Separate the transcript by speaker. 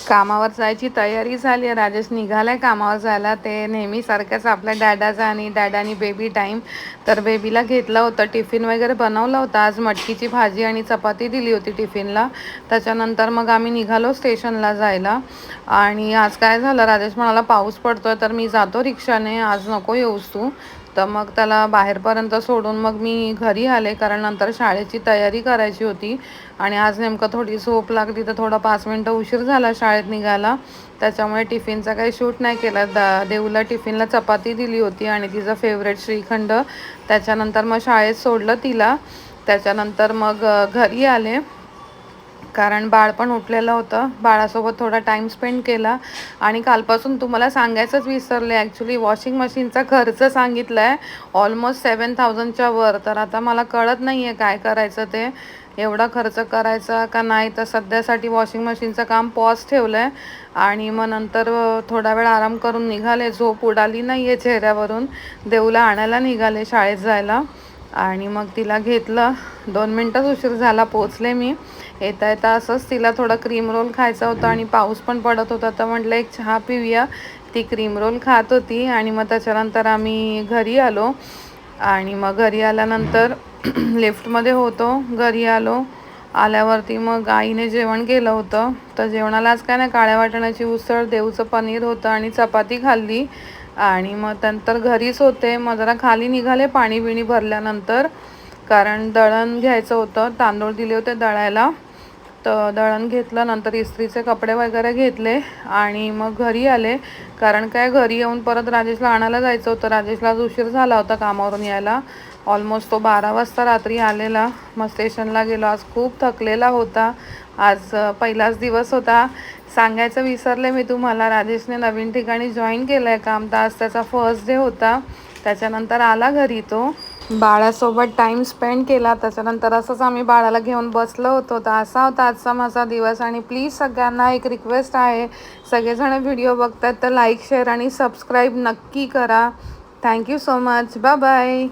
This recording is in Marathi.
Speaker 1: कामावर जायची तयारी झाली आहे. राजेश निघालाय कामावर जायला. ते नेहमीसारखंच आपल्या डॅडाचा आणि डॅडानी बेबी टाईम. तर बेबीला घेतलं होतं, टिफिन वगैरे बनवला होता. आज मटकीची भाजी आणि चपाती दिली होती टिफिनला. त्याच्यानंतर मग आम्ही निघालो स्टेशनला जायला. आणि आज काय झालं, राजेश म्हणाला पाऊस पडतोय तर मी जातो रिक्षाने, आज नको येऊस तू. तर मग त्याला बाहेरपर्यंत सोडून मग मी घरी आले, कारण नंतर शाळेची तयारी करायची होती. आणि आज नेमकं थोडी झोप लागली तर थोडा 5 मिनटं उशीर झाला शाळेत निघायला. त्याच्यामुळे टिफिनचा काही शूट नाही केला. देऊला टिफिनला चपाती दिली होती आणि तिचं फेवरेट श्रीखंड. त्याच्यानंतर मग शाळेत सोडलं तिला. त्याच्यानंतर मग घरी आले, कारण बाळ पण उठलेलं होतं. बाळासोबत थोडा टाईम स्पेंड केला. आणि कालपासून तुम्हाला सांगायचंच विसरले, ॲक्च्युली वॉशिंग मशीनचा खर्च सांगितला आहे ऑलमोस्ट 7,000च्या वर. तर आता मला कळत नाही आहे काय करायचं ते, एवढा खर्च करायचा का नाही. तर सध्यासाठी वॉशिंग मशीनचं काम पॉज ठेवलं आहे. आणि मग नंतर थोडा वेळ आराम करून निघाले. झोप उडाली नाही आहे चेहऱ्यावरून. देऊला आणायला निघाले शाळेत जायला. आणि मग तिला घेतलं. 2 मिनटंच उशीर झाला, पोचले मी. येता येता असंच तिला थोडं क्रीम रोल खायचा होता आणि पाऊस पण पडत होता, तर म्हटलं एक चहा पिऊया. ती क्रीम रोल खात होती. आणि मग त्याच्यानंतर आम्ही घरी आलो. आणि मग घरी आल्यानंतर लिफ्टमध्ये होतो, घरी आलो. आल्यावरती मग आईने जेवण केलं होतं. तर जेवणाला आज काय नाही, काळ्या वाटाण्याची उसळ, देऊचं पनीर होतं आणि चपाती खाल्ली. आणि मग नंतर घरीच होते. मग जरा खाली निघाले पाणी बिणी भरल्यानंतर, कारण दळण घ्यायचं होतं. तांदूळ दिले होते दळायला, तर दळण घेतलं. नंतर इस्त्रीचे कपडे वगैरे घेतले आणि मग घरी आले. कारण काय, घरी येऊन परत राजेशला आणायला जायचं होतं. राजेशला आज उशीर झाला होता कामावरून यायला. ऑलमोस्ट तो 12 वाजता रात्री आलेला. मग स्टेशनला गेलो. आज खूप थकलेला होता. आज पहिलाच दिवस होता. सांगायचं विसरले मी तुम्हाला, राजेशने नवीन ठिकाणी जॉईन केलं आहे काम. तर आज त्याचा फर्स्ट डे होता. त्याच्यानंतर आला घरी तो. बाळासोबत टाईम स्पेंड केला. त्याच्यानंतर असंच आम्ही बाळाला घेऊन बसलो होतो. तर असा होता आजचा माझा दिवस. आणि प्लीज सगळ्यांना एक रिक्वेस्ट आहे, सगळेजण व्हिडिओ बघतात तर लाईक, शेअर आणि सबस्क्राईब नक्की करा. Thank you so much. Bye bye.